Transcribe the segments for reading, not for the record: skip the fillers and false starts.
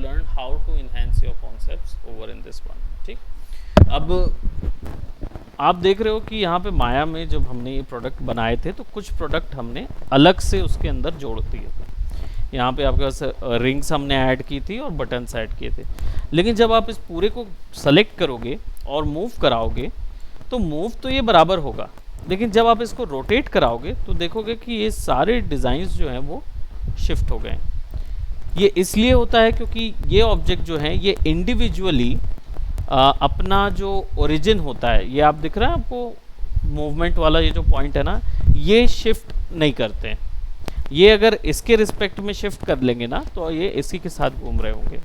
learn how to enhance your concepts over in this one. ठीक, अब आप देख रहे हो कि यहाँ पे माया में जब हमने ये प्रोडक्ट बनाए थे तो कुछ प्रोडक्ट हमने अलग से उसके अंदर जोड़ दिए थे। यहाँ पे आपके पास रिंग्स हमने ऐड की थी और बटन्स ऐड किए थे, लेकिन जब आप इस पूरे को सेलेक्ट करोगे और मूव कराओगे तो मूव तो ये बराबर होगा, लेकिन जब आप इसको रोटेट कराओगे तो देखोगे कि ये सारे डिज़ाइंस जो हैं वो शिफ्ट हो गए हैं। ये इसलिए होता है क्योंकि ये ऑब्जेक्ट जो है ये इंडिविजुअली अपना जो ओरिजिन होता है, ये आप दिख रहा है आपको मूवमेंट वाला ये जो पॉइंट है ना, ये शिफ्ट नहीं करते हैं। ये अगर इसके रिस्पेक्ट में शिफ्ट कर लेंगे ना तो ये इसी के साथ घूम रहे होंगे।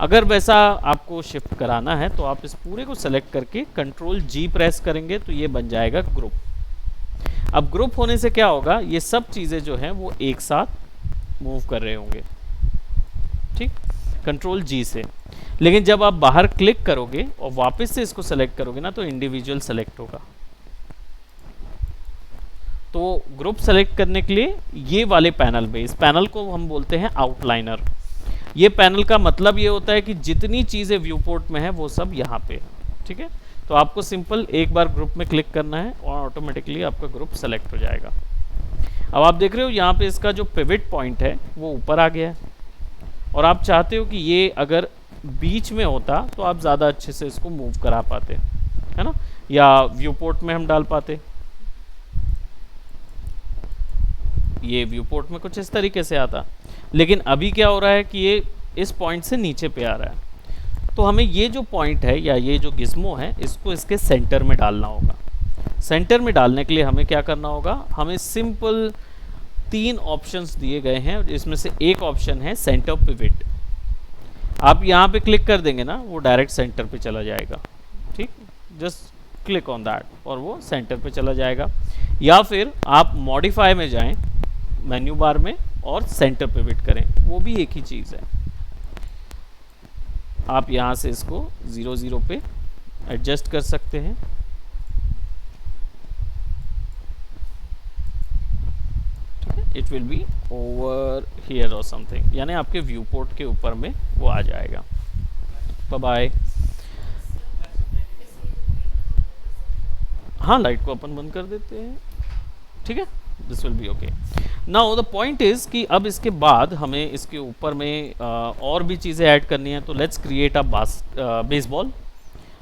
अगर वैसा आपको शिफ्ट कराना है तो आप इस पूरे को सेलेक्ट करके कंट्रोल जी प्रेस करेंगे तो ये बन जाएगा ग्रुप। अब ग्रुप होने से क्या होगा, ये सब चीज़ें जो हैं वो एक साथ मूव कर रहे होंगे, ठीक, कंट्रोल जी से। लेकिन जब आप बाहर क्लिक करोगे और वापस से इसको सेलेक्ट करोगे ना तो इंडिविजुअल सेलेक्ट होगा। तो ग्रुप सेलेक्ट करने के लिए ये वाले पैनल में, इस पैनल को हम बोलते हैं आउटलाइनर। ये पैनल का मतलब ये होता है कि जितनी चीज़ें व्यू पोर्ट में है वो सब यहाँ पे, ठीक है। तो आपको सिंपल एक बार ग्रुप में क्लिक करना है और ऑटोमेटिकली आपका ग्रुप सेलेक्ट हो जाएगा। अब आप देख रहे हो यहाँ पे इसका जो पिवट पॉइंट है वो ऊपर आ गया है, और आप चाहते हो कि ये अगर बीच में होता तो आप ज़्यादा अच्छे से इसको मूव करा पाते, है ना, या व्यू पोर्ट में हम डाल पाते। ये व्यू पोर्ट में कुछ इस तरीके से आता, लेकिन अभी क्या हो रहा है कि ये इस पॉइंट से नीचे पे आ रहा है। तो हमें ये जो पॉइंट है या ये जो गिज़्मो है इसको इसके सेंटर में डालना होगा। सेंटर में डालने के लिए हमें क्या करना होगा, हमें सिंपल 3 ऑप्शंस दिए गए हैं, इसमें से एक ऑप्शन है सेंटर पिवट। आप यहाँ पे क्लिक कर देंगे ना वो डायरेक्ट सेंटर पे चला जाएगा, ठीक, जस्ट क्लिक ऑन दैट और वो सेंटर पे चला जाएगा। या फिर आप मॉडिफाई में जाएं मेन्यू बार में और सेंटर पिवट करें, वो भी एक ही चीज़ है। आप यहाँ से इसको 0 0 पे एडजस्ट कर सकते हैं। It will be over here और समथिंग, यानी आपके व्यू पोर्ट के ऊपर में वो आ जाएगा। Bye bye. हाँ, लाइट को अपन बंद कर देते हैं, ठीक है, this will B okay. Now the point is कि अब इसके बाद हमें इसके ऊपर में और भी चीज़ें ऐड करनी है। तो लेट्स क्रिएट अ बेसबॉल,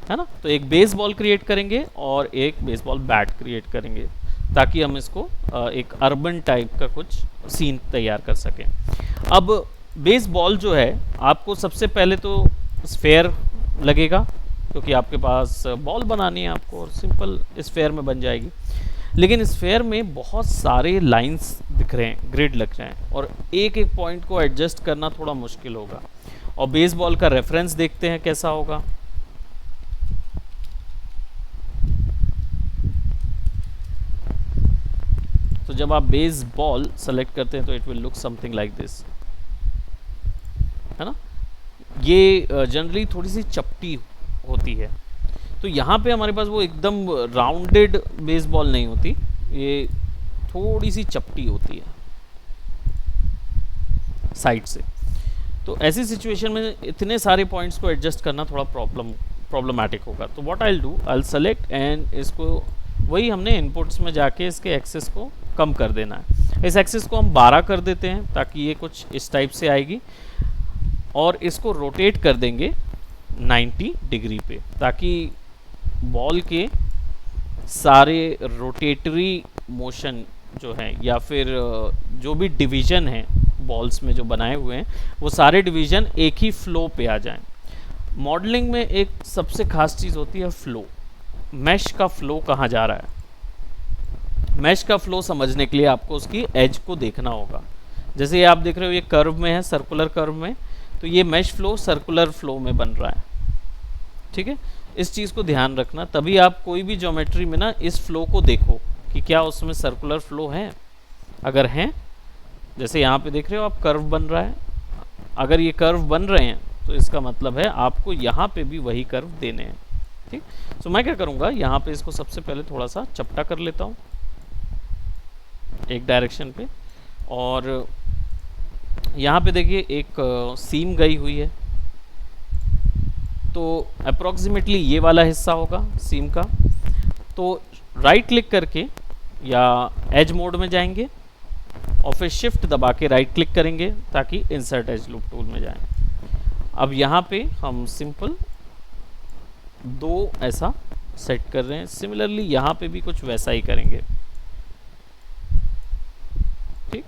है ना। तो एक बेसबॉल क्रिएट करेंगे और एक बेसबॉल बैट क्रिएट करेंगे ताकि हम इसको एक अर्बन टाइप का कुछ सीन तैयार कर सकें। अब बेसबॉल जो है आपको सबसे पहले तो स्फेयर लगेगा, क्योंकि आपके पास बॉल बनानी है आपको, और सिंपल स्फेयर में बन जाएगी। लेकिन स्फेयर में बहुत सारे लाइंस दिख रहे हैं, ग्रिड लग रहे हैं, और एक एक पॉइंट को एडजस्ट करना थोड़ा मुश्किल होगा। और बेसबॉल का रेफरेंस देखते हैं कैसा होगा। तो जब आप बेसबॉल सेलेक्ट करते हैं तो it will look something like this, है ना। ये जनरली थोड़ी सी चपटी होती है, तो यहाँ पे हमारे पास वो एकदम राउंडेड बेसबॉल नहीं होती, ये थोड़ी सी चपटी होती है साइड से। तो ऐसी सिचुएशन में इतने सारे पॉइंट्स को एडजस्ट करना थोड़ा प्रॉब्लमैटिक होगा। तो what I will do, I will select and इसको, वही हमने इनपुट्स में जाके इसके एक्सेस को कम कर देना है। इस एक्सेस को हम 12 कर देते हैं ताकि ये कुछ इस टाइप से आएगी, और इसको रोटेट कर देंगे 90 डिग्री पे, ताकि बॉल के सारे रोटेटरी मोशन जो हैं या फिर जो भी डिवीज़न हैं बॉल्स में जो बनाए हुए हैं वो सारे डिवीज़न एक ही फ्लो पे आ जाएं। मॉडलिंग में एक सबसे खास चीज़ होती है फ्लो। मैश का फ्लो कहाँ जा रहा है, मैश का फ्लो समझने के लिए आपको उसकी एज को देखना होगा। जैसे ये आप देख रहे हो ये कर्व में है, सर्कुलर कर्व में, तो ये मैश फ्लो सर्कुलर फ्लो में बन रहा है, ठीक है। इस चीज़ को ध्यान रखना, तभी आप कोई भी ज्योमेट्री में ना इस फ्लो को देखो कि क्या उसमें सर्कुलर फ्लो है। अगर हैं, जैसे यहाँ पे देख रहे हो आप कर्व बन रहा है, अगर ये कर्व बन रहे हैं तो इसका मतलब है आपको यहाँ पे भी वही कर्व देने हैं, ठीक। तो मैं क्या करूँगा, यहाँ पे इसको सबसे पहले थोड़ा सा चपटा कर लेता हूँ एक डायरेक्शन पे, और यहाँ पे देखिए एक सीम गई हुई है, तो अप्रॉक्सीमेटली ये वाला हिस्सा होगा सीम का। तो राइट क्लिक करके या एज मोड में जाएंगे और फिर शिफ्ट दबा के राइट क्लिक करेंगे ताकि इंसर्ट एज लूप टूल में जाएं। अब यहाँ पे हम सिंपल 2 ऐसा सेट कर रहे हैं। सिमिलरली यहाँ पे भी कुछ वैसा ही करेंगे। ठीक,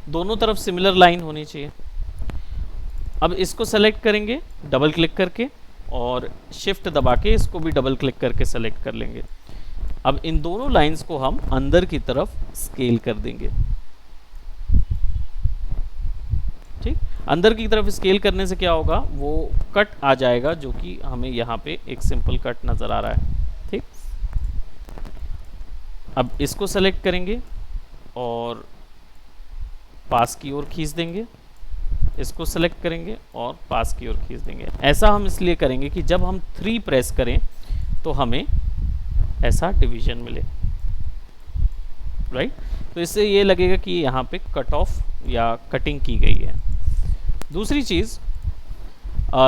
दोनों तरफ सिमिलर लाइन होनी चाहिए। अब इसको सेलेक्ट करेंगे डबल क्लिक करके और शिफ्ट दबा के इसको भी डबल क्लिक करके सेलेक्ट कर लेंगे। अब इन दोनों लाइंस को हम अंदर की तरफ स्केल कर देंगे। ठीक, अंदर की तरफ स्केल करने से क्या होगा, वो कट आ जाएगा जो कि हमें यहाँ पे एक सिंपल कट नज़र आ रहा है। ठीक, अब इसको सेलेक्ट करेंगे और पास की ओर खींच देंगे, इसको सेलेक्ट करेंगे और पास की ओर खींच देंगे। ऐसा हम इसलिए करेंगे कि जब हम 3 प्रेस करें तो हमें ऐसा डिवीजन मिले, राइट। तो इससे ये लगेगा कि यहाँ पे कट ऑफ या कटिंग की गई है। दूसरी चीज़,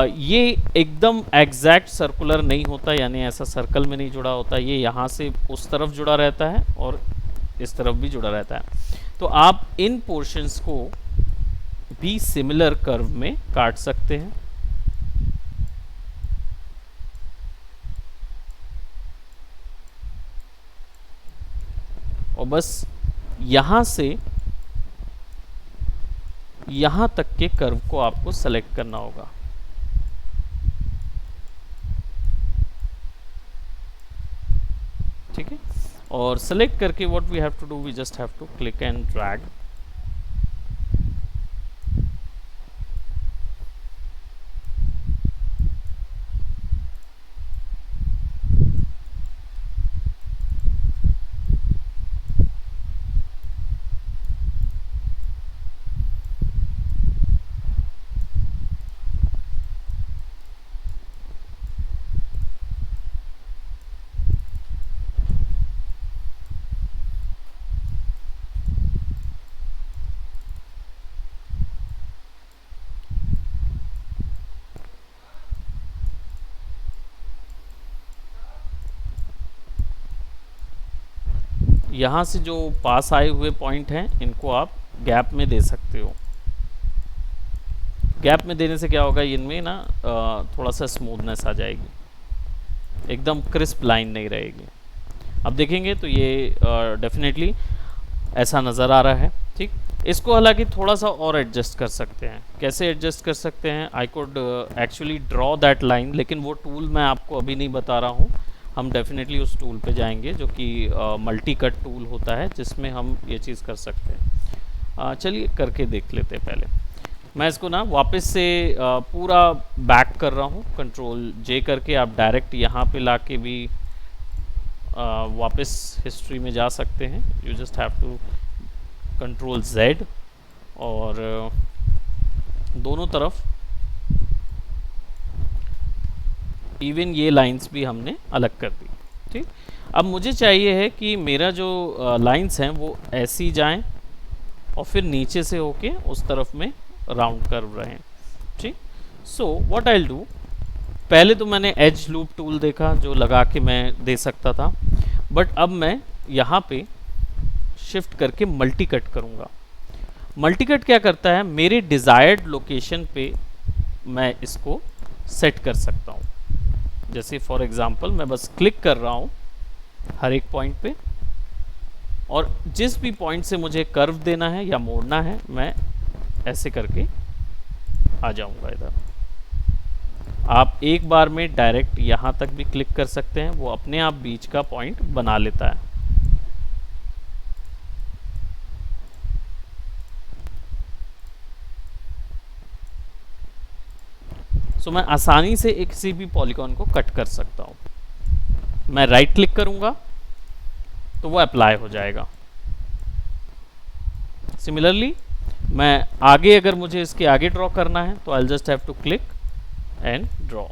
ये एकदम एग्जैक्ट सर्कुलर नहीं होता, यानी ऐसा सर्कल में नहीं जुड़ा होता। ये यहाँ से उस तरफ जुड़ा रहता है और इस तरफ भी जुड़ा रहता है। तो आप इन पोर्शंस को भी सिमिलर कर्व में काट सकते हैं। और बस यहां से यहां तक के कर्व को आपको सेलेक्ट करना होगा। ठीक है, और सेलेक्ट करके what we have to do, we just have to click and drag. यहाँ से जो पास आए हुए पॉइंट हैं इनको आप गैप में दे सकते हो। गैप में देने से क्या होगा, इनमें ना थोड़ा सा स्मूथनेस आ जाएगी, एकदम क्रिस्प लाइन नहीं रहेगी। अब देखेंगे तो ये डेफिनेटली ऐसा नज़र आ रहा है। ठीक, इसको हालांकि थोड़ा सा और एडजस्ट कर सकते हैं। कैसे एडजस्ट कर सकते हैं, I could actually draw that line, लेकिन वो टूल मैं आपको अभी नहीं बता रहा हूँ। हम डेफिनेटली उस टूल पे जाएंगे जो कि मल्टी कट टूल होता है, जिसमें हम ये चीज़ कर सकते हैं। चलिए करके देख लेते हैं। पहले मैं इसको ना वापस से पूरा बैक कर रहा हूँ, कंट्रोल जे करके। आप डायरेक्ट यहाँ पे लाके भी वापस हिस्ट्री में जा सकते हैं। You just have to control Z और दोनों तरफ इवन ये लाइंस भी हमने अलग कर दी। ठीक, अब मुझे चाहिए है कि मेरा जो लाइंस हैं वो ऐसी जाएं और फिर नीचे से होके उस तरफ में राउंड कर्व रहें। ठीक, so what I will do, पहले तो मैंने एज लूप टूल देखा जो लगा के मैं दे सकता था, बट अब मैं यहाँ पे शिफ्ट करके मल्टी कट करूँगा। मल्टी कट क्या करता है, मेरे डिज़ायर्ड लोकेशन पे मैं इसको सेट कर सकता हूँ। जैसे फॉर एग्जांपल मैं बस क्लिक कर रहा हूँ हर एक पॉइंट पे, और जिस भी पॉइंट से मुझे कर्व देना है या मोड़ना है, मैं ऐसे करके आ जाऊँगा इधर। आप एक बार में डायरेक्ट यहाँ तक भी क्लिक कर सकते हैं, वो अपने आप बीच का पॉइंट बना लेता है। सो मैं आसानी से एक किसी भी पॉलीगॉन को कट कर सकता हूँ। मैं राइट क्लिक करूँगा तो वो अप्लाई हो जाएगा। सिमिलरली मैं आगे, अगर मुझे इसके आगे ड्रॉ करना है तो I just have to click and draw.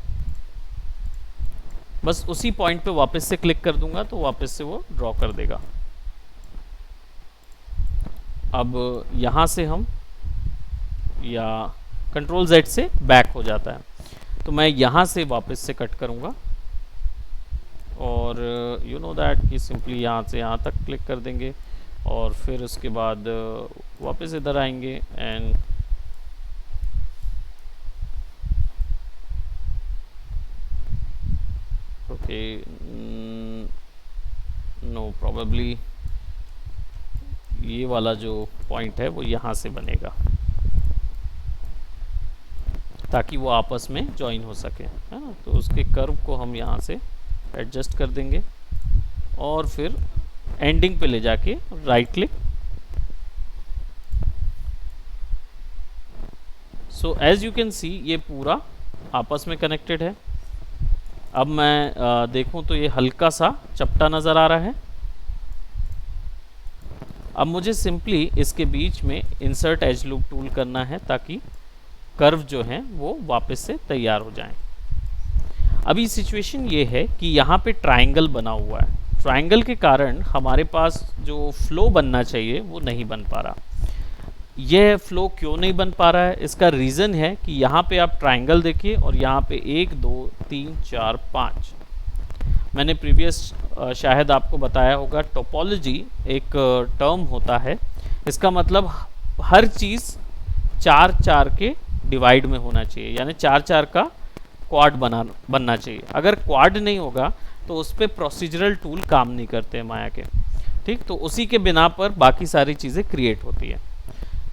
बस उसी पॉइंट पे वापस से क्लिक कर दूंगा तो वापस से वो ड्रॉ कर देगा। अब यहाँ से हम या कंट्रोल जेड से बैक हो जाता है। तो मैं यहाँ से वापस से कट करूँगा और यू नो दैट कि सिंपली यहाँ से यहाँ तक क्लिक कर देंगे और फिर उसके बाद वापस इधर आएंगे एंड ओके नो प्रोबेबली ये वाला जो पॉइंट है वो यहाँ से बनेगा ताकि वो आपस में जॉइन हो सके, है ना। तो उसके कर्व को हम यहाँ से एडजस्ट कर देंगे और फिर एंडिंग पे ले जाके right click. So as you can see ये पूरा आपस में कनेक्टेड है। अब मैं देखूं तो ये हल्का सा चपटा नज़र आ रहा है। अब मुझे सिंपली इसके बीच में इंसर्ट एज लूप टूल करना है ताकि कर्व जो हैं वो वापस से तैयार हो जाएं। अभी सिचुएशन ये है कि यहाँ पे ट्रायंगल बना हुआ है। ट्रायंगल के कारण हमारे पास जो फ्लो बनना चाहिए वो नहीं बन पा रहा। यह फ्लो क्यों नहीं बन पा रहा है, इसका रीज़न है कि यहाँ पे आप ट्रायंगल देखिए और यहाँ पे 1 2 3 4 5 मैंने प्रीवियस शायद आपको बताया होगा टोपोलॉजी एक टर्म होता है। इसका मतलब हर चीज़ 4 4 के डिवाइड में होना चाहिए, यानी 4 4 का क्वाड बनना चाहिए। अगर क्वाड नहीं होगा तो उस पर प्रोसीजरल टूल काम नहीं करते हैं माया के, ठीक। तो उसी के बिना पर बाकी सारी चीज़ें क्रिएट होती है।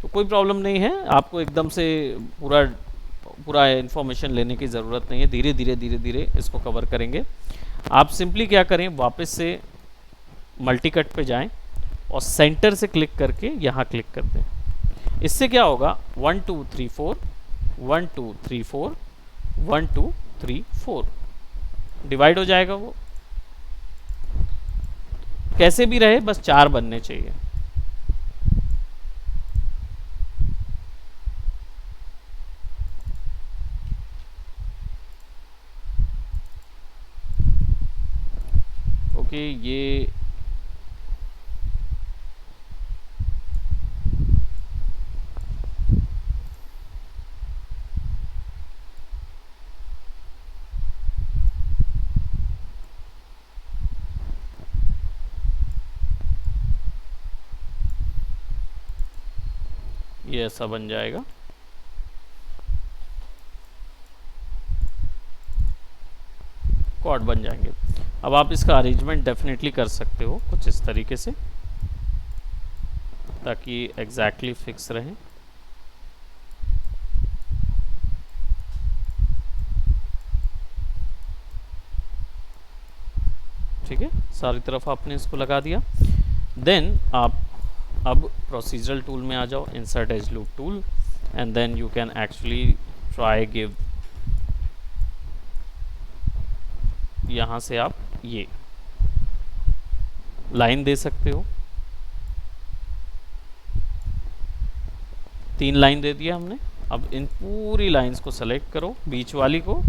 तो कोई प्रॉब्लम नहीं है, आपको एकदम से पूरा इन्फॉर्मेशन लेने की ज़रूरत नहीं है। धीरे धीरे इसको कवर करेंगे। आप सिंपली क्या करें, वापस से मल्टी कट पे जाएं और सेंटर से क्लिक करके यहाँ क्लिक कर दें। इससे क्या होगा 1 2 3 4 1 2 3 4 1 2 3 4 डिवाइड हो जाएगा। वो कैसे भी रहे बस 4 बनने चाहिए। ओके ये ऐसा बन जाएगा। क्वाड बन जाएंगे। अब आप इसका अरेंजमेंट डेफिनेटली कर सकते हो कुछ इस तरीके से ताकि एग्जैक्टली फिक्स रहे। ठीक है, सारी तरफ आपने इसको लगा दिया। देन आप अब प्रोसीजरल टूल में आ जाओ, insert edge loop tool, and then you can actually try give, यहाँ से आप ये लाइन दे सकते हो। 3 लाइन दे दिया हमने। अब इन पूरी लाइंस को सेलेक्ट करो, बीच वाली को,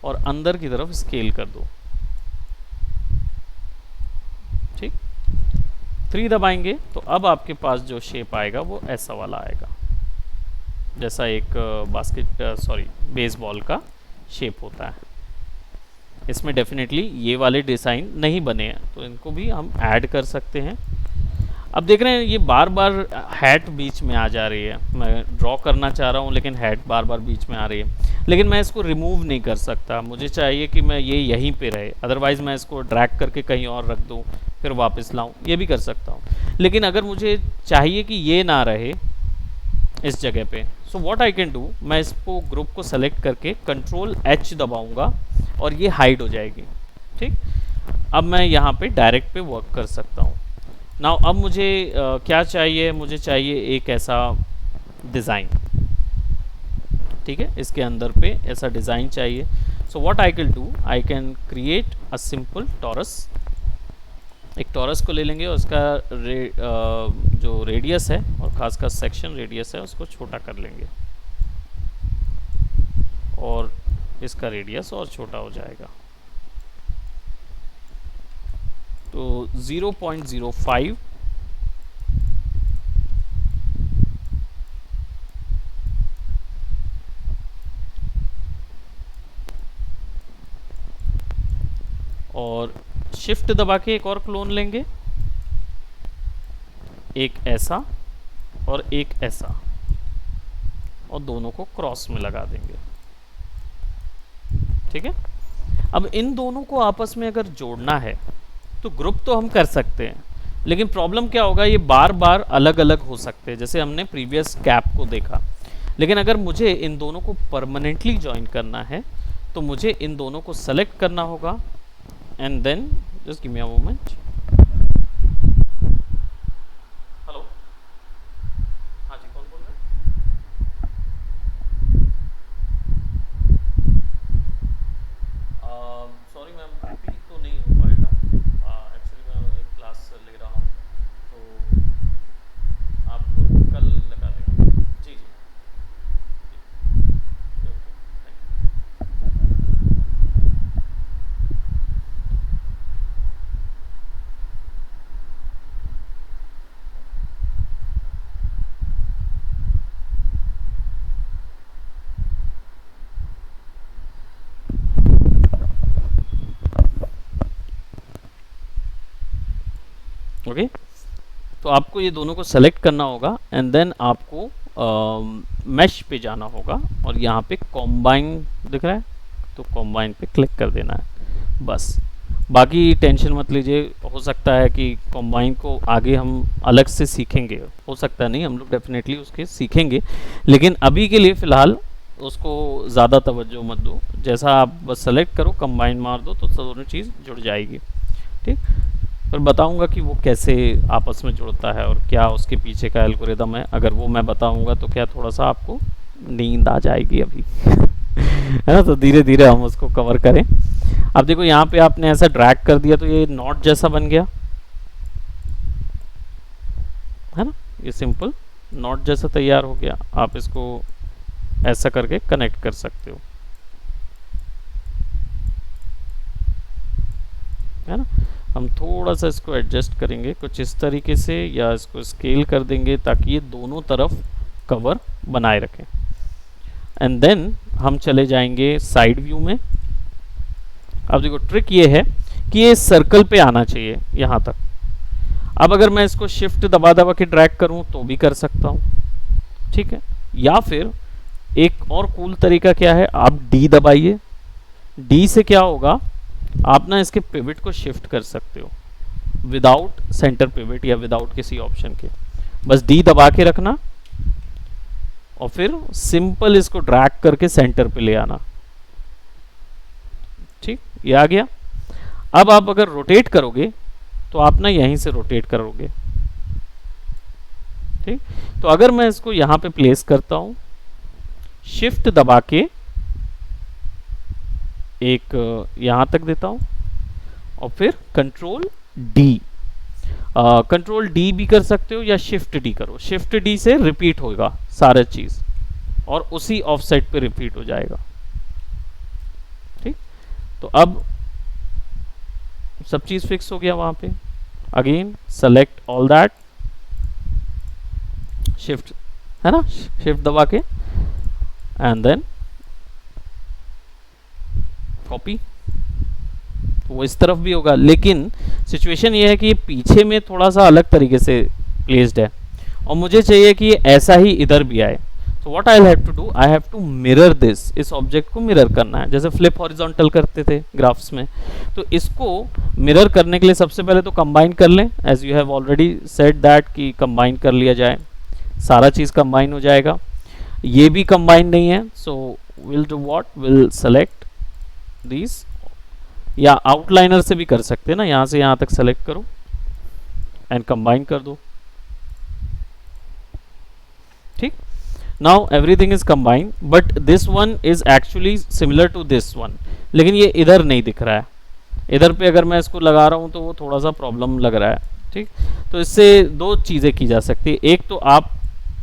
और अंदर की तरफ स्केल कर दो। ठीक, 3 दबाएंगे तो अब आपके पास जो शेप आएगा वो ऐसा वाला आएगा, जैसा एक बेसबॉल का शेप होता है। इसमें डेफिनेटली ये वाले डिज़ाइन नहीं बने हैं तो इनको भी हम ऐड कर सकते हैं। अब देख रहे हैं ये बार बार हैट बीच में आ जा रही है। मैं ड्रॉ करना चाह रहा हूँ लेकिन हैट बार बार बीच में आ रही है, लेकिन मैं इसको रिमूव नहीं कर सकता। मुझे चाहिए कि मैं ये यहीं पे रहे, अदरवाइज़ मैं इसको ड्रैग करके कहीं और रख दूँ फिर वापस लाऊं, ये भी कर सकता हूँ। लेकिन अगर मुझे चाहिए कि ये ना रहे इस जगह पे, so what I can do, मैं इसको ग्रुप को सेलेक्ट करके कंट्रोल H दबाऊंगा और ये हाइड हो जाएगी। ठीक, अब मैं यहाँ पे डायरेक्ट पे वर्क कर सकता हूँ। नाउ अब मुझे क्या चाहिए, मुझे चाहिए एक ऐसा डिज़ाइन। ठीक है, इसके अंदर पे ऐसा डिज़ाइन चाहिए। So what I can do, I can create a simple taurus. एक टॉरस को ले लेंगे और उसका जो रेडियस है और खासकर सेक्शन रेडियस है उसको छोटा कर लेंगे और इसका रेडियस और छोटा हो जाएगा। तो 0.05 और शिफ्ट दबा के एक और क्लोन लेंगे, एक ऐसा और एक ऐसा, और दोनों को क्रॉस में लगा देंगे। ठीक है, अब इन दोनों को आपस में अगर जोड़ना है तो ग्रुप तो हम कर सकते हैं, लेकिन प्रॉब्लम क्या होगा, ये बार बार अलग अलग हो सकते हैं, जैसे हमने प्रीवियस कैप को देखा। लेकिन अगर मुझे इन दोनों को परमानेंटली ज्वाइन करना है तो मुझे इन दोनों को सेलेक्ट करना होगा, and then just give me a moment. Hello, हाँ जी, कौन बोल रहे हैं? सॉरी मैम, अभी तो नहीं हो पाएगा, एक्चुअली मैं एक क्लास ले रहा हूँ, तो आप कल लगा देंगे। जी जी, ओके, थैंक यू। ओके, तो आपको ये दोनों को सेलेक्ट करना होगा, एंड देन आपको मैश पे जाना होगा, और यहाँ पे कॉम्बाइन दिख रहा है, तो कॉम्बाइन पे क्लिक कर देना है बस। बाकी टेंशन मत लीजिए, हो सकता है कि कॉम्बाइन को आगे हम अलग से सीखेंगे, हो सकता नहीं, हम लोग डेफिनेटली उसके सीखेंगे, लेकिन अभी के लिए फ़िलहाल उसको ज़्यादा तवज्जो मत दो। जैसा आप बस सेलेक्ट करो, कंबाइन मार दो, तो दोनों चीज़ जुड़ जाएगी। ठीक, फिर बताऊंगा कि वो कैसे आपस में जुड़ता है और क्या उसके पीछे का एल्गोरिदम है। अगर वो मैं बताऊंगा तो क्या थोड़ा सा आपको नींद आ जाएगी अभी है ना, तो धीरे धीरे हम उसको कवर करें। अब देखो यहाँ पे आपने ऐसा ड्रैग कर दिया तो ये नॉट जैसा बन गया है ना, ये सिंपल नॉट जैसा तैयार हो गया। आप इसको ऐसा करके कनेक्ट कर सकते हो, है ना। हम थोड़ा सा इसको एडजस्ट करेंगे कुछ इस तरीके से, या इसको स्केल कर देंगे ताकि ये दोनों तरफ कवर बनाए रखें। एंड देन हम चले जाएंगे साइड व्यू में। अब देखो ट्रिक ये है कि ये सर्कल पे आना चाहिए यहाँ तक। अब अगर मैं इसको शिफ्ट दबा दबा के ड्रैग करूँ तो भी कर सकता हूँ, ठीक है। या फिर एक और कूल तरीका क्या है, आप डी दबाइए। डी से क्या होगा, आप ना इसके पिवट को शिफ्ट कर सकते हो विदाउट सेंटर पिवट या विदाउट किसी ऑप्शन के। बस डी दबा के रखना और फिर सिंपल इसको ड्रैग करके सेंटर पे ले आना। ठीक, ये आ गया। अब आप अगर रोटेट करोगे तो आप ना यहीं से रोटेट करोगे। ठीक, तो अगर मैं इसको यहां पे प्लेस करता हूं, शिफ्ट दबा के एक यहां तक देता हूं और फिर कंट्रोल डी, कंट्रोल डी भी कर सकते हो या शिफ्ट डी करो। शिफ्ट डी से रिपीट होगा सारा चीज और उसी ऑफसेट पे रिपीट हो जाएगा। ठीक, तो अब सब चीज फिक्स हो गया वहां पे। Again select all that, shift है ना, शिफ्ट दबा के एंड देन कॉपी, तो वो इस तरफ भी होगा। लेकिन सिचुएशन ये है कि ये पीछे में थोड़ा सा अलग तरीके से प्लेस्ड है और मुझे चाहिए कि ये ऐसा ही इधर भी आए। तो what I have to do, I have to mirror this, इस ऑब्जेक्ट को मिरर करना है, जैसे फ्लिप हॉरिजॉन्टल करते थे ग्राफ्स में। तो इसको मिरर करने के लिए सबसे पहले तो कंबाइन कर लें, as you have already said that कि कंबाइन कर लिया जाए, सारा चीज़ कंबाइन हो जाएगा। ये भी कंबाइन नहीं है, so will do what, will select this, या आउटलाइनर से भी कर सकते हैं ना, यहाँ से यहाँ तक सेलेक्ट करो एंड कंबाइन कर दो। ठीक, now everything is combined, but this one is actually similar to this one, लेकिन ये इधर नहीं दिख रहा है। इधर पे अगर मैं इसको लगा रहा हूँ तो वो थोड़ा सा प्रॉब्लम लग रहा है। ठीक, तो इससे दो चीज़ें की जा सकती है। एक तो आप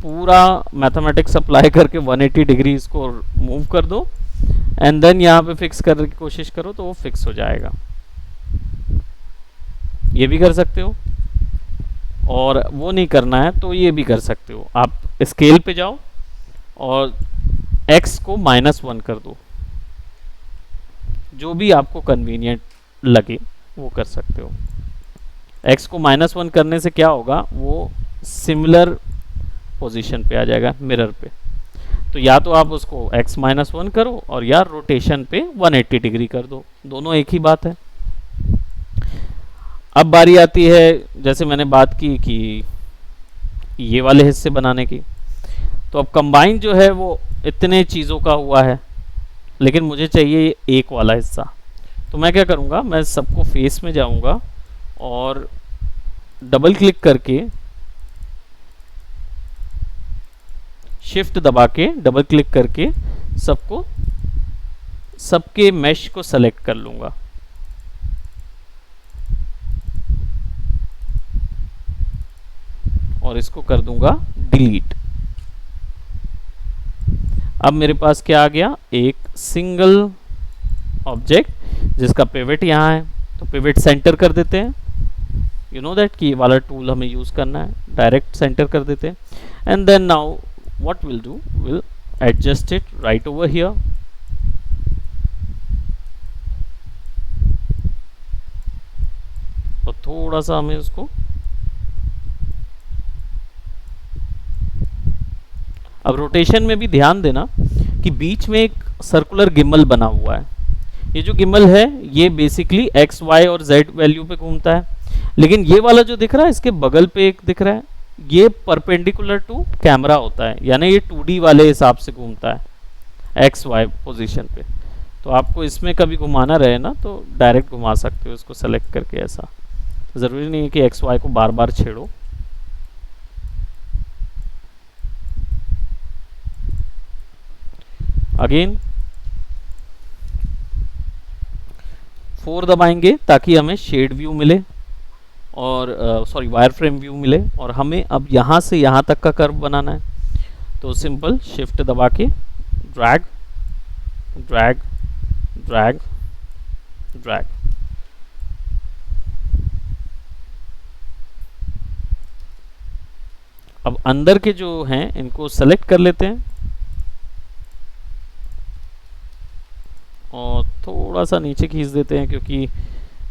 पूरा मैथमेटिक्स अप्लाई करके 180 डिग्री इसको मूव कर दो एंड देन यहाँ पे फिक्स करने की कोशिश करो तो वो फिक्स हो जाएगा। ये भी कर सकते हो, और वो नहीं करना है तो ये भी कर सकते हो। आप स्केल पे जाओ और x को -1 कर दो, जो भी आपको कन्वीनियंट लगे वो कर सकते हो। x को -1 करने से क्या होगा, वो सिमिलर पोजीशन पे आ जाएगा मिरर पे। तो या तो आप उसको x-1 करो और या रोटेशन पे 180 डिग्री कर दो, दोनों एक ही बात है। अब बारी आती है, जैसे मैंने बात की कि ये वाले हिस्से बनाने की, तो अब कंबाइन जो है वो इतने चीज़ों का हुआ है, लेकिन मुझे चाहिए एक वाला हिस्सा। तो मैं क्या करूँगा, मैं सबको फेस में जाऊँगा और डबल क्लिक करके शिफ्ट दबा के डबल क्लिक करके सबको सबके मैश को सेलेक्ट कर लूँगा। और इसको कर दूंगा डिलीट। अब मेरे पास क्या आ गया, एक सिंगल ऑब्जेक्ट जिसका पिवट यहाँ है। तो पिवट सेंटर कर देते हैं, यू नो दैट कि ये वाला टूल हमें यूज करना है, डायरेक्ट सेंटर कर देते हैं। And then now what will do, will adjust it right over here. और थोड़ा सा हमें उसको, अब रोटेशन में भी ध्यान देना कि बीच में एक सर्कुलर गिम्बल बना हुआ है। ये जो गिम्बल है ये बेसिकली एक्स वाई और जेड वैल्यू पे घूमता है, लेकिन ये वाला जो दिख रहा है इसके बगल पे एक दिख रहा है, ये परपेंडिकुलर टू कैमरा होता है, यानी ये 2D वाले हिसाब से घूमता है एक्स वाई पोजीशन पे। तो आपको इसमें कभी घुमाना रहे ना तो डायरेक्ट घुमा सकते हो इसको सेलेक्ट करके। ऐसा ज़रूरी नहीं है कि एक्स वाई को बार बार छेड़ो। अगेन 4 दबाएंगे ताकि हमें शेड व्यू मिले और सॉरी वायर फ्रेम व्यू मिले, और हमें अब यहाँ से यहाँ तक का कर्व बनाना है। तो सिंपल शिफ्ट दबा के ड्रैग ड्रैग ड्रैग ड्रैग। अब अंदर के जो हैं इनको सेलेक्ट कर लेते हैं और थोड़ा सा नीचे खींच देते हैं, क्योंकि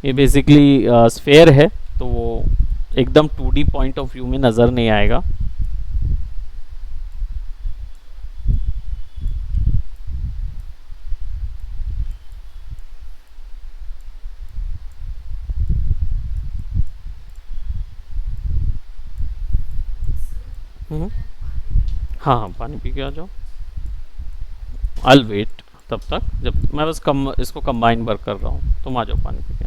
ये बेसिकली स्फेयर है तो वो एकदम 2D पॉइंट ऑफ व्यू में नज़र नहीं आएगा। हाँ हाँ, पानी पी के आ जाओ। I'll वेट तब तक, जब मैं बस इसको कंबाइन वर्क कर रहा हूँ, तुम आ जाओ पानी पी के।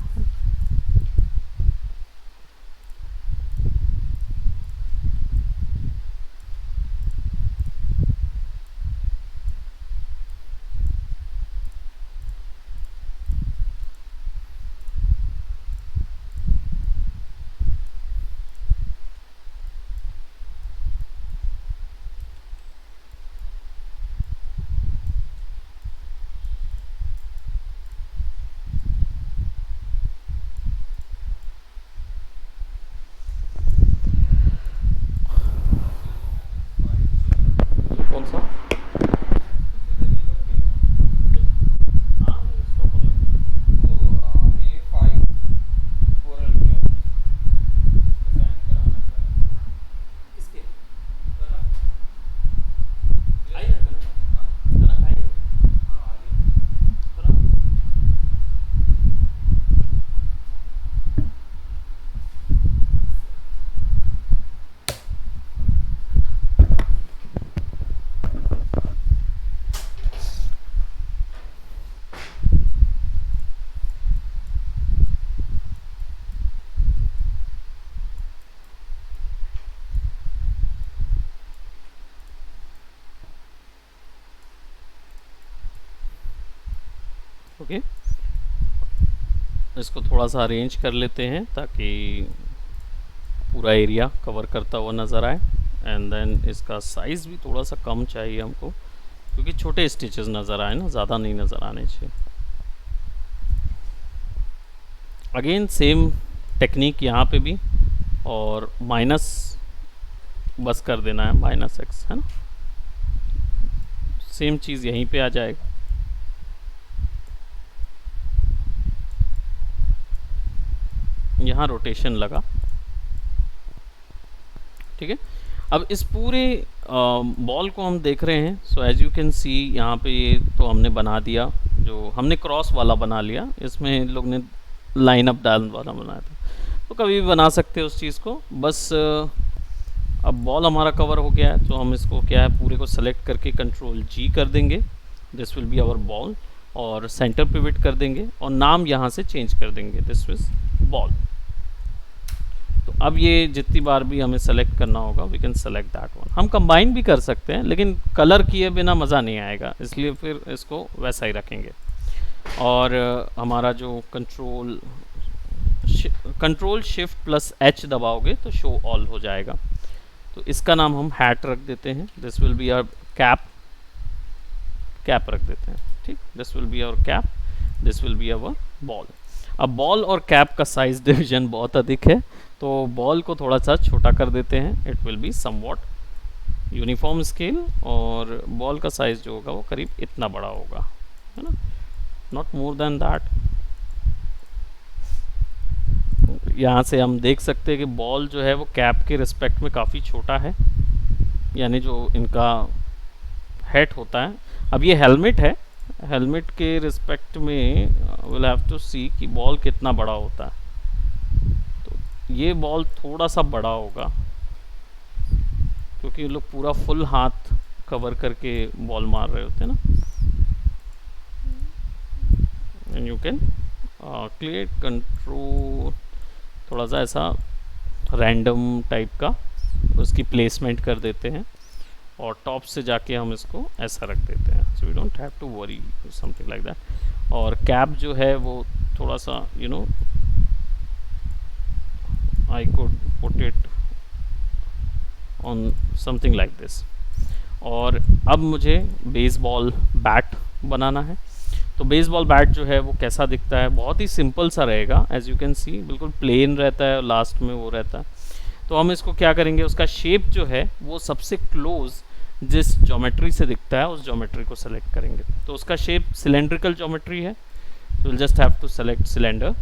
कौन सा? ओके, इसको थोड़ा सा अरेंज कर लेते हैं ताकि पूरा एरिया कवर करता हुआ नज़र आए। एंड देन इसका साइज़ भी थोड़ा सा कम चाहिए हमको, क्योंकि छोटे स्टिचेस नज़र आए ना, ज़्यादा नहीं नज़र आने चाहिए। अगेन सेम टेक्निक यहाँ पे भी, और माइनस बस कर देना है, -x है ना, सेम चीज़ यहीं पे आ जाएगा। यहाँ रोटेशन लगा, ठीक है। अब इस पूरे बॉल को हम देख रहे हैं। So as you can see यहाँ पे ये तो हमने बना दिया, जो हमने क्रॉस वाला बना लिया, इसमें लोग ने लाइन अप डाल वाला बनाया था। तो कभी भी बना सकते हैं उस चीज़ को। बस अब बॉल हमारा कवर हो गया है, तो हम इसको क्या है पूरे को सेलेक्ट करके कंट्रोल जी कर देंगे, this will be our ball, और सेंटर पिवट कर देंगे और नाम यहाँ से चेंज कर देंगे, दिस इज बॉल। तो अब ये जितनी बार भी हमें सेलेक्ट करना होगा we can select that one. हम कंबाइन भी कर सकते हैं, लेकिन कलर किए बिना मज़ा नहीं आएगा, इसलिए फिर इसको वैसा ही रखेंगे। और हमारा जो कंट्रोल शिफ्ट प्लस एच दबाओगे तो शो ऑल हो जाएगा। तो इसका नाम हम हैट रख देते हैं, this will be our cap रख देते हैं, ठीक। This will be our cap, this will be our ball. अब बॉल और कैप का साइज डिवीजन बहुत अधिक है, तो बॉल को थोड़ा सा छोटा कर देते हैं, it will be somewhat uniform scale, और बॉल का साइज जो होगा वो करीब इतना बड़ा होगा, है ना, नॉट मोर देन दैट। यहाँ से हम देख सकते हैं कि बॉल जो है वो कैप के रिस्पेक्ट में काफ़ी छोटा है, यानी जो इनका हेड होता है। अब ये हेलमेट है, हेलमेट के रिस्पेक्ट में विल हैव टू सी कि बॉल कितना बड़ा होता है। तो ये बॉल थोड़ा सा बड़ा होगा, क्योंकि ये लोग पूरा फुल हाथ कवर करके बॉल मार रहे होते हैं ना। And you can clear control, थोड़ा सा ऐसा रैंडम टाइप का उसकी प्लेसमेंट कर देते हैं, और टॉप से जाके हम इसको ऐसा रख देते हैं, so we don't have to worry something like that. और कैप जो है वो थोड़ा सा you know I could put it on something like this. और अब मुझे बेसबॉल बैट बनाना है। तो बेसबॉल बैट जो है वो कैसा दिखता है, बहुत ही सिंपल सा रहेगा, एज यू कैन सी बिल्कुल प्लेन रहता है और लास्ट में वो रहता है। तो हम इसको क्या करेंगे, उसका शेप जो है वो सबसे क्लोज जिस ज्योमेट्री से दिखता है उस ज्योमेट्री को सेलेक्ट करेंगे। तो उसका शेप सिलेंड्रिकल ज्योमेट्री है, तो will just have to select cylinder.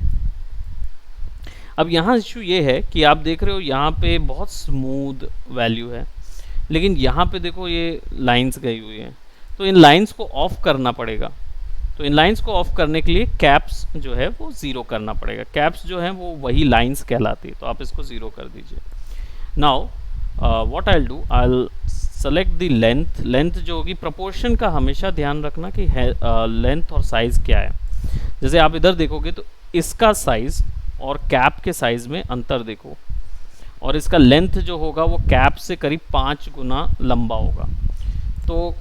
अब यहाँ इशू ये है कि आप देख रहे हो यहाँ पे बहुत स्मूथ वैल्यू है, लेकिन यहाँ पे देखो ये लाइंस गई हुई हैं, तो इन लाइंस को ऑफ करना पड़ेगा। तो इन लाइंस को ऑफ करने के लिए कैप्स जो है वो ज़ीरो करना पड़ेगा। कैप्स जो है वो वही लाइंस कहलाती है, तो आप इसको ज़ीरो कर दीजिए। Now what I will do, I will select the length. Length जो होगी, प्रोपोर्शन का हमेशा ध्यान रखना कि लेंथ और साइज़ क्या है। जैसे आप इधर देखोगे तो इसका साइज़ और कैप के साइज़ में अंतर देखो, और इसका लेंथ जो होगा वो कैप से करीब 5 गुना लंबा होगा। तो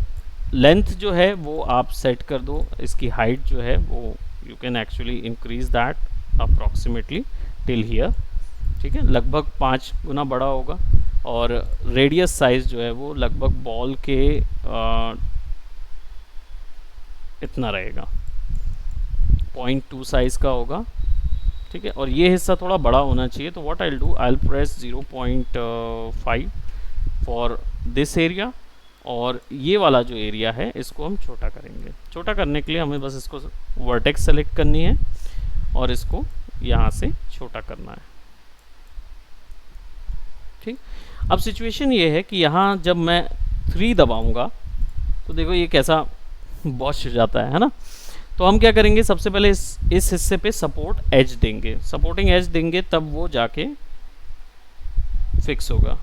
लेंथ जो है वो आप सेट कर दो, इसकी हाइट जो है वो you can actually increase that approximately till here, ठीक है, लगभग 5 गुना बड़ा होगा। और रेडियस साइज जो है वो लगभग बॉल के इतना रहेगा, 0.2 साइज़ का होगा, ठीक है। और ये हिस्सा थोड़ा बड़ा होना चाहिए, तो what I will do, I will press 0.5 for this area, और ये वाला जो एरिया है इसको हम छोटा करेंगे। छोटा करने के लिए हमें बस इसको वर्टेक्स सेलेक्ट करनी है और इसको यहाँ से छोटा करना है, ठीक। अब सिचुएशन ये है कि यहाँ जब मैं 3 दबाऊंगा तो देखो ये कैसा बॉश हो जाता है ना। तो हम क्या करेंगे, सबसे पहले इस हिस्से पे सपोर्ट एज देंगे, सपोर्टिंग एज देंगे, तब वो जाके फिक्स होगा।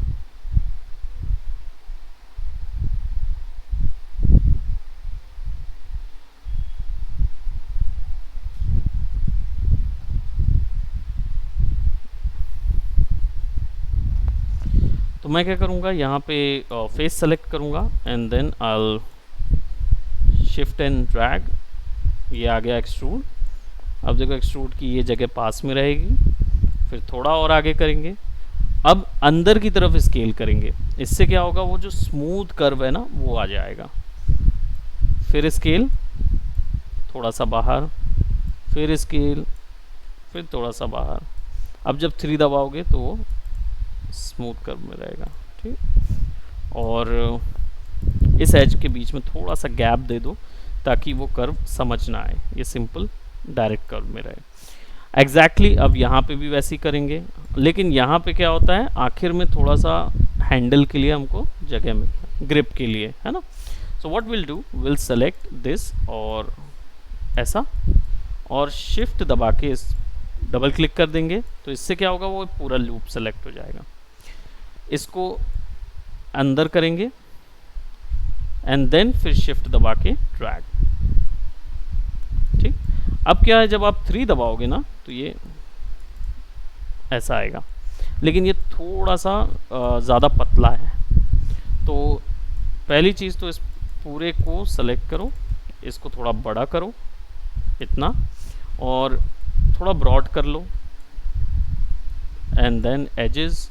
तो मैं क्या करूँगा, यहाँ पे फेस सेलेक्ट करूँगा and then I shift and drag, ये आ गया एक्सट्रूड। अब देखो एक्सट्रूड की ये जगह पास में रहेगी, फिर थोड़ा और आगे करेंगे। अब अंदर की तरफ स्केल करेंगे, इससे क्या होगा, वो जो स्मूथ कर्व है ना वो आ जाएगा। फिर स्केल, थोड़ा सा बाहर, फिर स्केल, फिर थोड़ा सा बाहर। अब जब 3 दबाओगे तो वो स्मूथ कर्व में रहेगा, ठीक। और इस एज के बीच में थोड़ा सा गैप दे दो ताकि वो कर्व समझ ना आए, ये सिंपल डायरेक्ट कर्व में रहे। एग्जैक्टली अब यहाँ पे भी वैसे ही करेंगे, लेकिन यहाँ पे क्या होता है, आखिर में थोड़ा सा हैंडल के लिए हमको जगह मिलता है, ग्रिप के लिए, है ना। So what will do, will select this और ऐसा, और शिफ्ट दबा के इस डबल क्लिक कर देंगे, तो इससे क्या होगा, वो पूरा लूप सेलेक्ट हो जाएगा। इसको अंदर करेंगे एंड देन फिर शिफ्ट दबा के ड्रैग। ठीक, अब क्या है, जब आप 3 दबाओगे ना तो ये ऐसा आएगा, लेकिन ये थोड़ा सा ज़्यादा पतला है। तो पहली चीज़ तो इस पूरे को सेलेक्ट करो, इसको थोड़ा बड़ा करो इतना, और थोड़ा ब्रॉड कर लो, and then edges,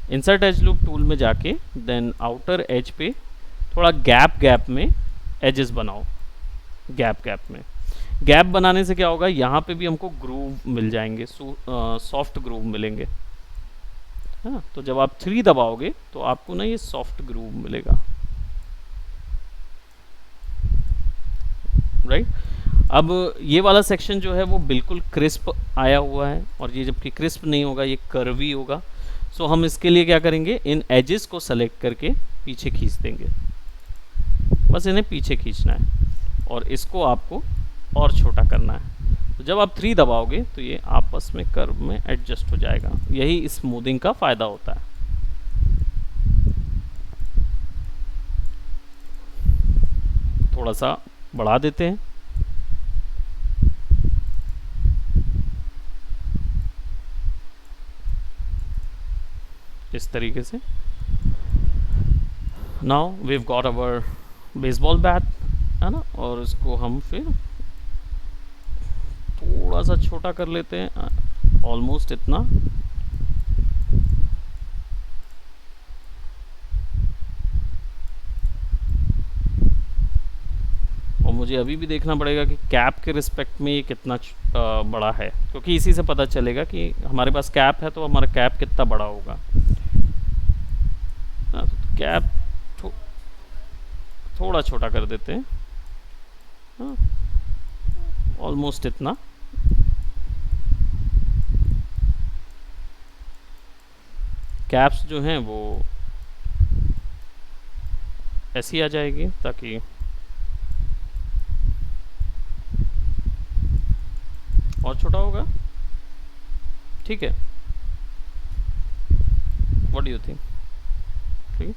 insert edge loop tool में जाके देन आउटर एज पे थोड़ा गैप में एजेस बनाओ। गैप में गैप बनाने से क्या होगा, यहाँ पे भी हमको ग्रूव मिल जाएंगे, सॉफ्ट ग्रूव मिलेंगे, है ना। तो जब आप 3 दबाओगे तो आपको ना ये सॉफ्ट ग्रूव मिलेगा, राइट। अब ये वाला सेक्शन जो है वो बिल्कुल क्रिस्प आया हुआ है, और ये जबकि क्रिस्प नहीं होगा, ये कर्वी होगा। सो हम इसके लिए क्या करेंगे, इन एजेस को सेलेक्ट करके पीछे खींच देंगे, बस इन्हें पीछे खींचना है, और इसको आपको और छोटा करना है। तो जब आप 3 दबाओगे तो ये आपस में कर्व में एडजस्ट हो जाएगा, यही स्मूथिंग का फ़ायदा होता है। थोड़ा सा बढ़ा देते हैं, इस तरीके से। Now we have got our baseball bat, है ना, और इसको हम फिर थोड़ा सा छोटा कर लेते हैं, ऑलमोस्ट इतना। और मुझे अभी भी देखना पड़ेगा कि कैप के रिस्पेक्ट में ये कितना बड़ा है, क्योंकि इसी से पता चलेगा कि हमारे पास कैप है तो हमारा कैप कितना बड़ा होगा। कैप थोड़ा छोटा कर देते हैं, ऑलमोस्ट इतना। कैप्स जो हैं वो ऐसी आ जाएगी, ताकि और छोटा होगा, ठीक है। व्हाट डू यू थिंक, ठीक है।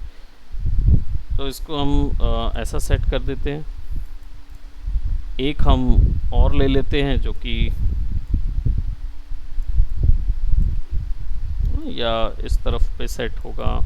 तो इसको हम ऐसा सेट कर देते हैं। एक हम और ले लेते हैं जो कि या इस तरफ पे सेट होगा,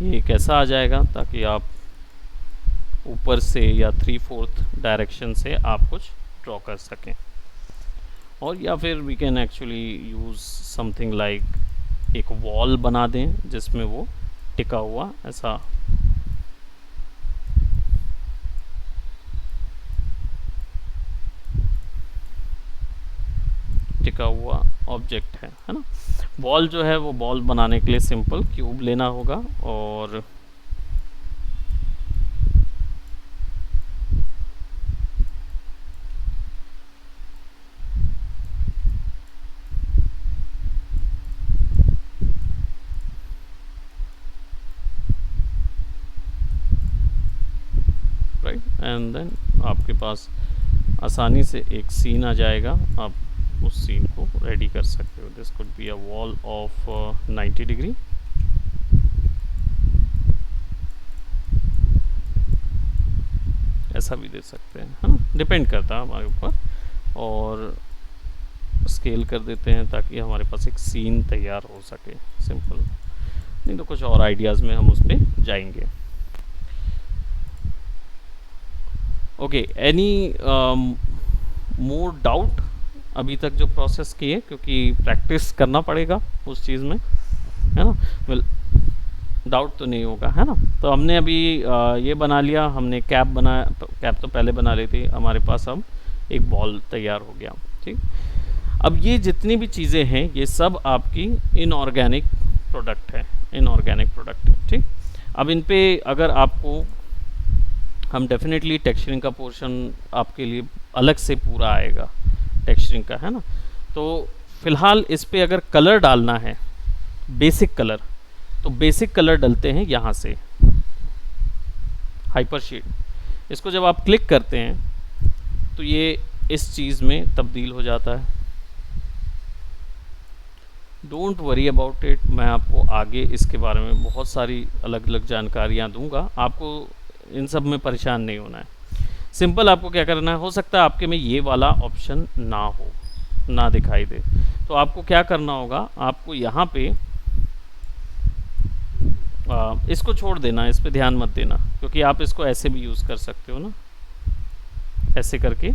ये कैसा आ जाएगा, ताकि आप ऊपर से या 3/4 डायरेक्शन से आप कुछ ड्रॉ कर सकें। और या फिर we can actually use something like एक वॉल बना दें जिसमें वो टिका हुआ ऐसा टिका हुआ ऑब्जेक्ट है ना। बॉल जो है वो बॉल बनाने के लिए सिंपल क्यूब लेना होगा, और राइट, एंड देन आपके पास आसानी से एक सीन आ जाएगा, आप उस सीन को रेडी कर सकते हो। This could be a wall of 90 degree. ऐसा भी दे सकते हैं, है ना, डिपेंड करता है हमारे ऊपर। और स्केल कर देते हैं ताकि हमारे पास एक सीन तैयार हो सके, सिंपल। नहीं तो कुछ और आइडियाज़ में हम उस पर जाएंगे। ओके, एनी मोर डाउट अभी तक जो प्रोसेस किए, क्योंकि प्रैक्टिस करना पड़ेगा उस चीज़ में, है ना। वेल, डाउट तो नहीं होगा, है ना। तो हमने अभी ये बना लिया, हमने कैप बना, कैप तो पहले बना ली थी हमारे पास, अब एक बॉल तैयार हो गया। ठीक, अब ये जितनी भी चीज़ें हैं ये सब आपकी इनऑर्गेनिक प्रोडक्ट है, इनऑर्गेनिक प्रोडक्ट है। ठीक, अब इन पे अगर आपको, हम डेफिनेटली टेक्सचरिंग का पोर्शन आपके लिए अलग से पूरा आएगा टेक्सचरिंग का, है ना। तो फिलहाल इस पे अगर कलर डालना है, बेसिक कलर, तो बेसिक कलर डलते हैं यहाँ से, हाइपर शीट। इसको जब आप क्लिक करते हैं तो ये इस चीज़ में तब्दील हो जाता है। डोंट वरी अबाउट इट, मैं आपको आगे इसके बारे में बहुत सारी अलग अलग जानकारियाँ दूंगा, आपको इन सब में परेशान नहीं होना है। सिंपल आपको क्या करना है, हो सकता है आपके में ये वाला ऑप्शन ना हो, ना दिखाई दे, तो आपको क्या करना होगा, आपको यहाँ पे इसको छोड़ देना, इस पे ध्यान मत देना, क्योंकि आप इसको ऐसे भी यूज़ कर सकते हो ना, ऐसे करके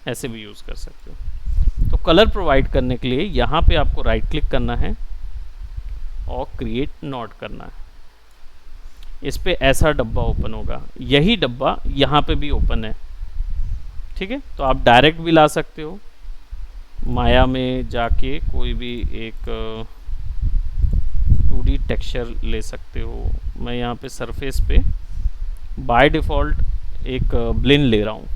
ऐसे भी यूज़ कर सकते हो। तो कलर प्रोवाइड करने के लिए यहाँ पे आपको राइट क्लिक करना है और क्रिएट नोट करना है। इस पे ऐसा डब्बा ओपन होगा, यही डब्बा यहाँ पे भी ओपन है। ठीक है, तो आप डायरेक्ट भी ला सकते हो, माया में जाके कोई भी एक 2D टेक्सचर ले सकते हो। मैं यहाँ पे सरफेस पे बाय डिफ़ॉल्ट एक ब्लिन ले रहा हूँ।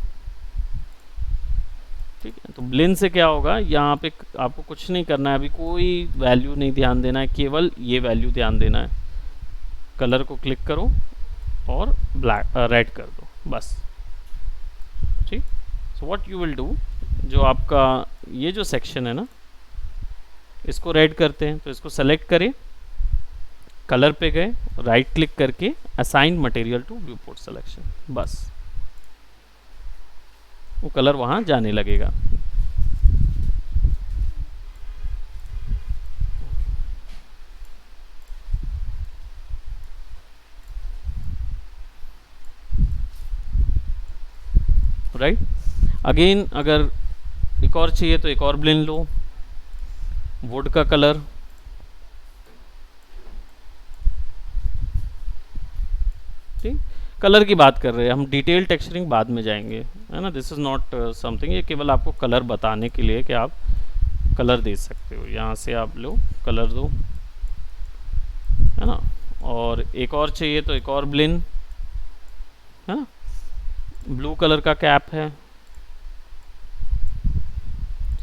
ठीक है, तो ब्लिन से क्या होगा, यहाँ पे आपको कुछ नहीं करना है, अभी कोई वैल्यू नहीं ध्यान देना है, केवल ये वैल्यू ध्यान देना है। कलर को क्लिक करो और ब्लैक रेड कर दो, बस। ठीक, so what you will do, जो आपका ये जो सेक्शन है ना, इसको रेड करते हैं, तो इसको सेलेक्ट करें, कलर पे गए, राइट क्लिक करके assign material to view port selection, बस वो कलर वहाँ जाने लगेगा। राइट, अगेन अगर एक और चाहिए तो एक और ब्लेंड लो, वुड का कलर, ठीक, कलर की बात कर रहे हैं हम, डिटेल टेक्सचरिंग बाद में जाएंगे, है ना। दिस इज़ नॉट समथिंग, ये केवल आपको कलर बताने के लिए कि आप कलर दे सकते हो। यहाँ से आप लो, कलर दो, है ना। और एक और चाहिए तो एक और ब्लिन, है ना, ब्लू कलर का कैप है,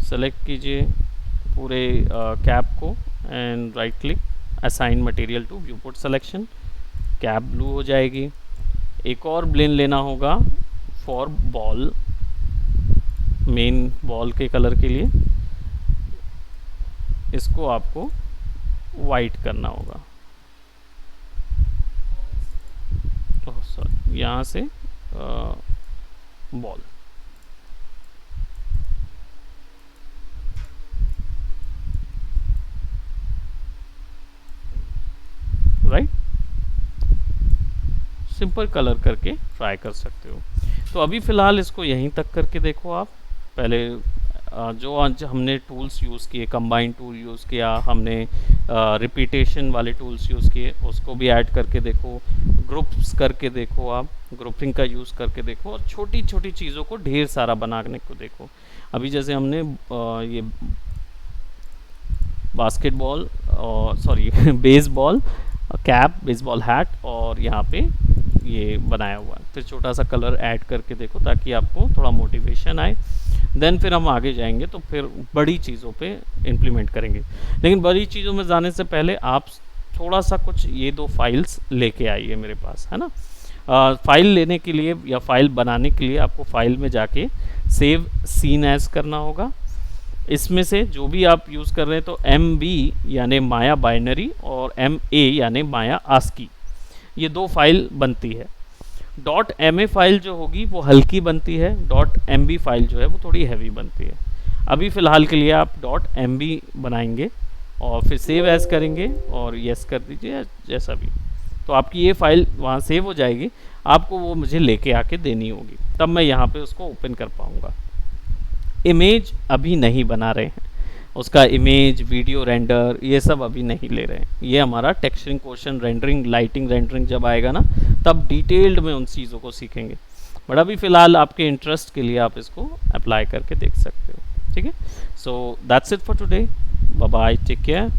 सेलेक्ट कीजिए पूरे कैप को and right click, assign material to view port selection, cap blue हो जाएगी। एक और ब्लेन लेना होगा फॉर बॉल, मेन बॉल के कलर के लिए, इसको आपको वाइट करना होगा, सॉरी, यहाँ से बॉल, राइट, सिंपल कलर करके ट्राई कर सकते हो। तो अभी फ़िलहाल इसको यहीं तक करके देखो आप। पहले जो आज हमने टूल्स यूज़ किए, कंबाइन टूल यूज़ किया हमने, रिपीटेशन वाले टूल्स यूज़ किए, उसको भी ऐड करके देखो, ग्रुप्स करके देखो, आप ग्रुपिंग का यूज़ करके देखो, और छोटी छोटी चीज़ों को ढेर सारा बनाने को देखो। अभी जैसे हमने ये बास्केटबॉल और sorry baseball cap, baseball hat, और यहाँ पे ये बनाया हुआ है, फिर छोटा सा कलर ऐड करके देखो ताकि आपको थोड़ा मोटिवेशन आए। देन फिर हम आगे जाएंगे तो फिर बड़ी चीज़ों पे इम्प्लीमेंट करेंगे। लेकिन बड़ी चीज़ों में जाने से पहले आप थोड़ा सा कुछ ये दो फाइल्स लेके आइए मेरे पास, है ना। फाइल लेने के लिए या फाइल बनाने के लिए आपको फाइल में जाके सेव सीन एज करना होगा। इसमें से जो भी आप यूज़ कर रहे हैं, तो MB यानी माया बाइनरी और MA यानी माया आस्की, ये दो फाइल बनती है। .ma फाइल जो होगी वो हल्की बनती है, .mb फाइल जो है वो थोड़ी हैवी बनती है। अभी फ़िलहाल के लिए आप .mb बनाएंगे और फिर सेव एज करेंगे और यस कर दीजिए, जैसा भी, तो आपकी ये फ़ाइल वहाँ सेव हो जाएगी। आपको वो मुझे लेके आके देनी होगी, तब मैं यहाँ पे उसको ओपन कर पाऊँगा। इमेज अभी नहीं बना रहे हैं, उसका इमेज वीडियो रेंडर ये सब अभी नहीं ले रहे हैं। ये हमारा texturing question rendering lighting rendering जब आएगा ना, तब डिटेल्ड में उन चीज़ों को सीखेंगे। बट अभी फ़िलहाल आपके इंटरेस्ट के लिए आप इसको अप्लाई करके देख सकते हो। ठीक है, so that's it for today, bye bye, take care.